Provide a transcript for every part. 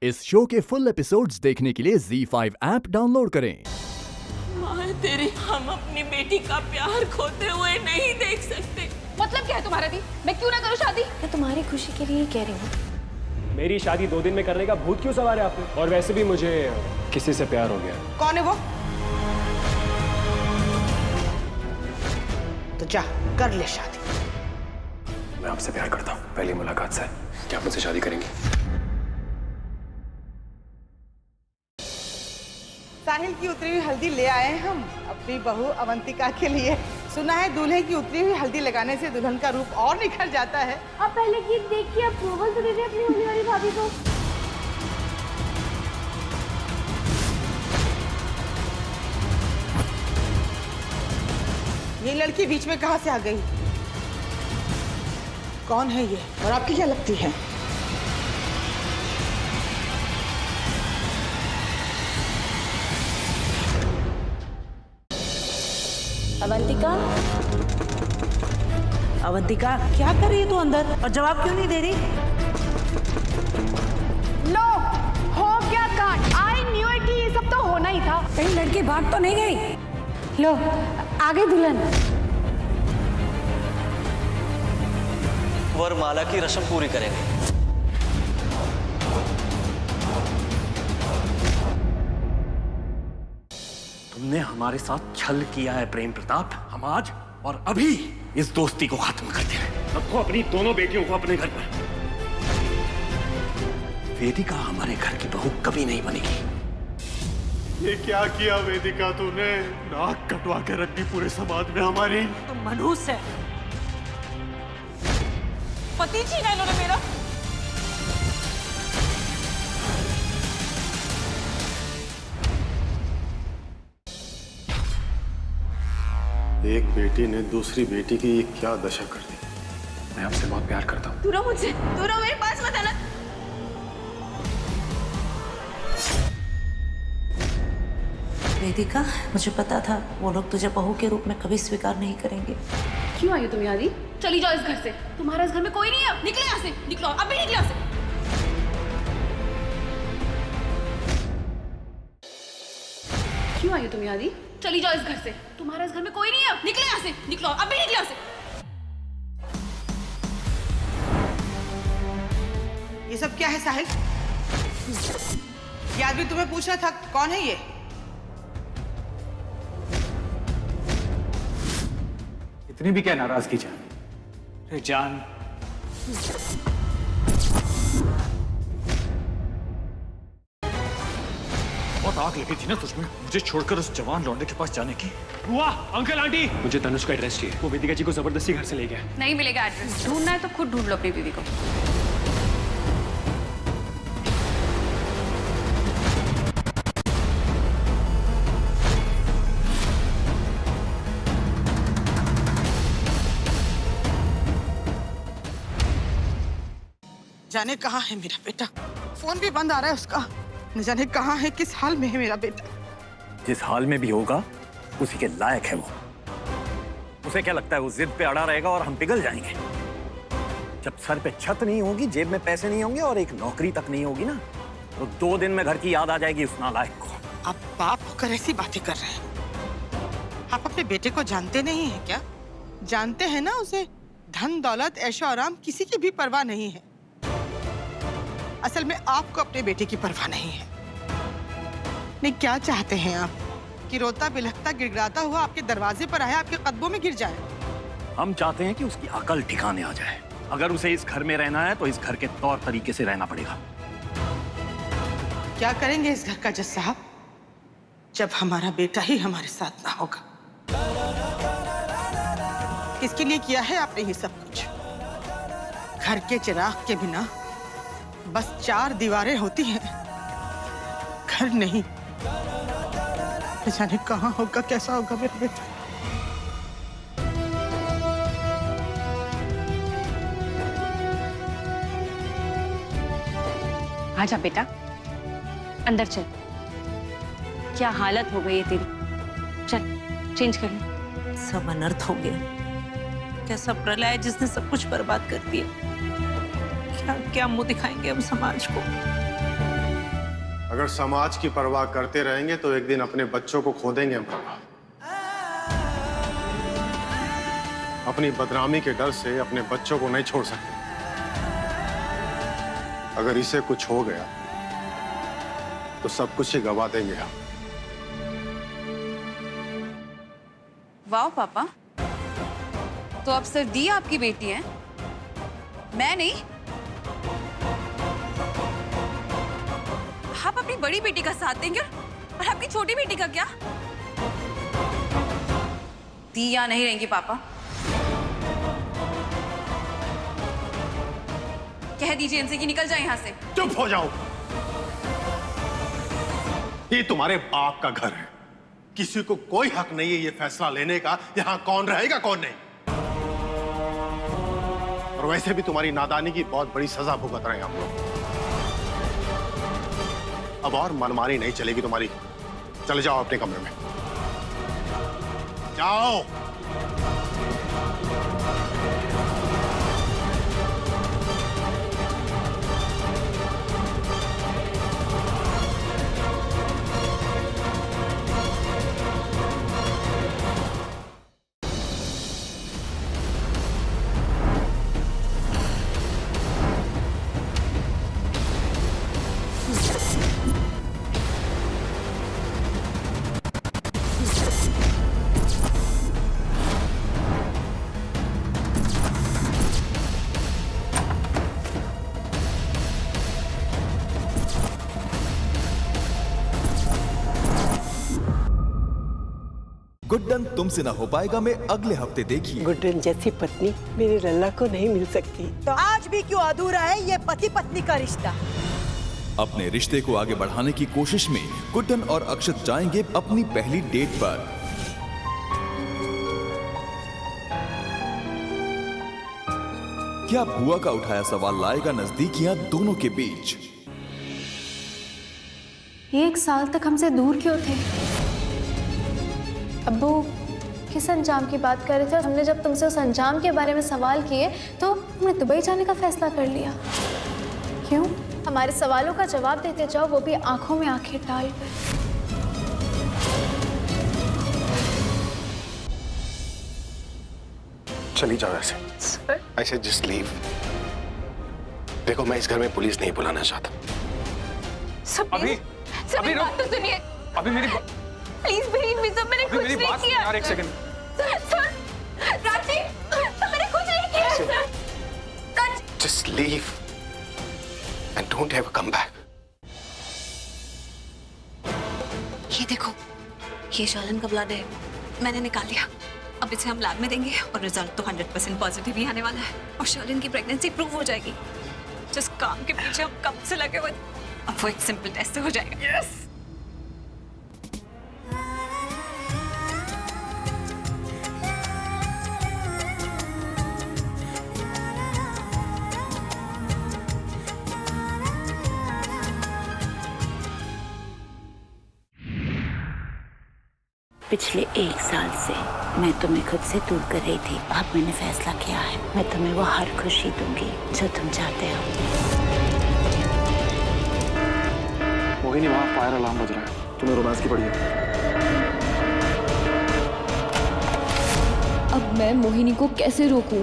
इस शो के full episodes देखने के लिए ZEE5 ऐप डाउनलोड करें। माँ तेरी, हम अपनी बेटी का प्यार खोते हुए नहीं देख सकते। मतलब क्या है तुम्हारा दी? मैं क्यों ना करूँ शादी? मैं तुम्हारी खुशी के लिए कह रही हूँ। मेरी शादी 2 दिन में करने का भूत क्यों सवार है आप पे? और वैसे भी मुझे किसी से प्यार हो गया। कौन है वो? तो जा कर ले शादी। मैं आपसे प्यार करता हूँ, पहली मुलाकात से। क्या आप मुझसे शादी करेंगी? साहिल की उतरी हुई हल्दी ले आए हैं हम अपनी बहू अवंतिका के लिए। सुना है दूल्हे की उतरी हुई हल्दी लगाने से दुल्हन का रूप और निखर जाता है। अब पहले गीत देखिए, अप्रूवल तो दे दे अपनी होने वाली भाभी को। ये लड़की बीच में कहाँ से आ गई? कौन है ये और आपकी क्या लगती है? अवंतिका, अवंतिका, क्या कर रही है तू अंदर और जवाब क्यों नहीं दे रही? लो, हो क्या कांड? आई न्यू इट कि ये सब तो होना ही था। कहीं लड़की भाग तो नहीं गई? लो आगे दुल्हन। वरमाला की रस्म पूरी करेंगे। तुमने हमारे साथ छल किया है प्रेम प्रताप। हम आज और अभी इस दोस्ती को खत्म करते हैं। रखो अपनी दोनों बेटियों को अपने घर पर। वेदिका हमारे घर की बहू कभी नहीं बनेगी। ये क्या किया वेदिका तूने? नाक कटवा के रख दी पूरे समाज में हमारी। तुम मनहूस है। पति छीना इन्होंने मेरा। एक बेटी ने दूसरी बेटी की ये क्या दशा कर दी। मैं आपसे बहुत प्यार करता हूँ। तू रहो मुझसे, तू रहो मेरे पास, मत आना। वेदिका, मुझे पता था वो लोग तुझे बहू के रूप में कभी स्वीकार नहीं करेंगे। क्यों आई हो तुम यहाँ दी? चली जाओ इस घर से। तुम्हारा इस घर में कोई नहीं है। निकलो यहाँ से, निकलो, अभी निकलो यहाँ से। क्यों आई हो तुम यहाँ दी? चली जाओ इस घर से। तुम्हारा इस घर में कोई नहीं है। निकलो यहाँ से, निकलो, अभी निकलो यहाँ से। ये सब क्या है साहिल? ये आदमी तुम्हें पूछना था कौन है ये? इतनी भी क्या नाराजगी जान? अरे जान, बहुत आग लगी थी ना तुझमें मुझे छोड़कर उस जवान लौंडे के पास जाने की। बुआ, अंकल, आंटी, मुझे तनुष का एड्रेस चाहिए। वो वेदिका जी को जबरदस्ती घर से ले गया। नहीं मिलेगा एड्रेस। ढूंढना है तो खुद ढूंढ लो अपनी बीवी को। जाने कहाँ है मेरा बेटा? फोन भी बंद आ रहा है उसका। न जाने कहाँ है, किस हाल में है मेरा बेटा। जिस हाल में भी होगा उसी के लायक है वो। उसे क्या लगता है वो जिद पे अड़ा रहेगा और हम पिघल जाएंगे? जब सर पे छत नहीं होगी, जेब में पैसे नहीं होंगे और एक नौकरी तक नहीं होगी ना, तो 2 दिन में घर की याद आ जाएगी उस नालायक को। आप बाप होकर ऐसी बातें कर रहे हैं? आप अपने बेटे को जानते नहीं हैं क्या? जानते हैं ना उसे धन दौलत ऐशो आराम किसी की भी परवाह नहीं है। असल में आपको अपने बेटे की परवाह नहीं है। नहीं, क्या चाहते हैं आप कि रोता बिलखता गिड़गिड़ाता हुआ आपके दरवाजे पर आया, आपके कदमों में गिर जाए? हम चाहते हैं कि उसकी अकल ठिकाने आ जाए। अगर उसे इस घर में रहना है तो इस घर के तौर तरीके से रहना पड़ेगा। क्या करेंगे इस घर का जज साहब, जब हमारा बेटा ही हमारे साथ ना होगा? किसके लिए किया है आपने ये सब कुछ? घर के चिराग के बिना बस 4 दीवारें होती हैं, घर नहीं। न जाने कहाँ होगा, कैसा होगा मेरा बेटा। आजा बेटा, अंदर चल। क्या हालत हो गई है तेरी? चल चेंज कर ले। सब अनर्थ हो गया। कैसा प्रलय है जिसने सब कुछ बर्बाद कर दिया। क्या क्या मुंह दिखाएंगे हम समाज को? अगर समाज की परवाह करते रहेंगे तो एक दिन अपने बच्चों को खो देंगे हम बाबा। अपनी बदनामी के डर से अपने बच्चों को नहीं छोड़ सकते। अगर इसे कुछ हो गया तो सब कुछ ही गवा देंगे हम। वाह पापा, तो अब सिर्फ दी आपकी बेटी है, मैं नहीं। आप अपनी बड़ी बेटी का साथ देंगे और आपकी छोटी बेटी का क्या? दी यहाँ नहीं रहेंगी पापा। कह दीजिए इनसे कि निकल जाए यहाँ से। चुप हो जाओ। ये तुम्हारे बाप का घर है, किसी को कोई हक नहीं है ये फैसला लेने का यहां कौन रहेगा कौन नहीं। और वैसे भी तुम्हारी नादानी की बहुत बड़ी सजा भुगत रहे हैं हम लोग। अब और मनमानी नहीं चलेगी तुम्हारी। चले जाओ अपने कमरे में, जाओ। गुड्डन तुमसे ना हो पाएगा में अगले हफ्ते देखिए। गुड्डन जैसी पत्नी मेरे लल्ला को नहीं मिल सकती। तो आज भी क्यों अधूरा है ये पति पत्नी का रिश्ता? अपने रिश्ते को आगे बढ़ाने की कोशिश में गुड्डन और अक्षत जाएंगे अपनी पहली डेट पर। क्या बुआ का उठाया सवाल लाएगा नजदीकियां दोनों के बीच? ये 1 साल तक हमसे दूर क्यों थे? अब्बू किस अंजाम की बात कर रहे थे और हमने जब तुमसे उस अंजाम के बारे में सवाल किए तो हमने दुबई जाने का फैसला कर लिया। क्यों? हमारे सवालों का जवाब देते जाओ, वो भी आंखों में आंखें डाल कर। चली जाओ ऐसे। ऐसे जस्ट लीव। देखो मैं इस घर में पुलिस नहीं बुलाना चाहता। अभी बात तो सुनिए। अभी मेरी प्लीज बिलीव मी सर, मैंने कुछ नहीं किया। यार एक सेकंड। सर राजी, मैंने कुछ नहीं किया sir. Cut. Just leave and don't ever come back. ये देखो, ये शर्लिन का ब्लड है, मैंने निकाल लिया। अब इसे हम लैब में देंगे और रिजल्ट तो 100% पॉजिटिव ही आने वाला है और शर्लिन की प्रेगनेंसी प्रूव हो जाएगी। जिस काम के पीछे हम कब से लगे हुए, अब वो एक सिंपल टेस्ट से हो जाएगा। यस। पिछले 1 साल से मैं तुम्हें खुद से दूर कर रही थी। अब मैंने फैसला किया है, मैं तुम्हें वो हर खुशी दूंगी जो तुम चाहते हो। मोहिनी, वहाँ फायर अलार्म बज रहा है, तुम्हें रोमांस की पड़ी है। अब मैं मोहिनी को कैसे रोकूं?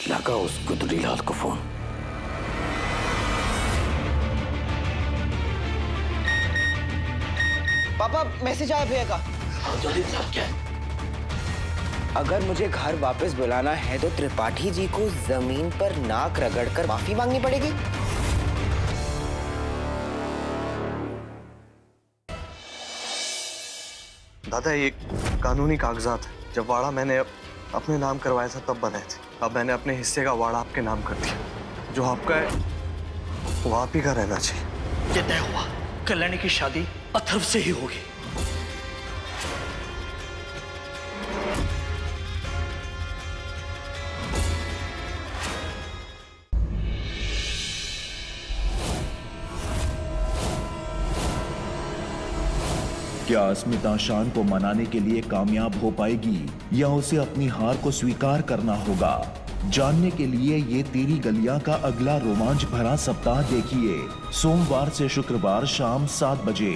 लगा उस गुदड़ी लाल को फोन। पापा मैसेज आया भैया का। जल्दी साहब क्या है? अगर मुझे घर वापस बुलाना है तो त्रिपाठी जी को जमीन पर नाक रगड़कर माफी मांगनी पड़ेगी। दादा ये कानूनी कागजात है। जब वाड़ा मैंने अपने नाम करवाया था तब बनाए थे। अब मैंने अपने हिस्से का वाड़ा आपके नाम कर दिया। जो आपका है वो आप ही का रहना चाहिए। ये तय हुआ, कल्याणी की शादी अथर्व से ही होगी। क्या अस्मिता शान को मनाने के लिए कामयाब हो पाएगी या उसे अपनी हार को स्वीकार करना होगा? जानने के लिए ये तेरी गलियां का अगला रोमांच भरा सप्ताह देखिए सोमवार से शुक्रवार शाम 7 बजे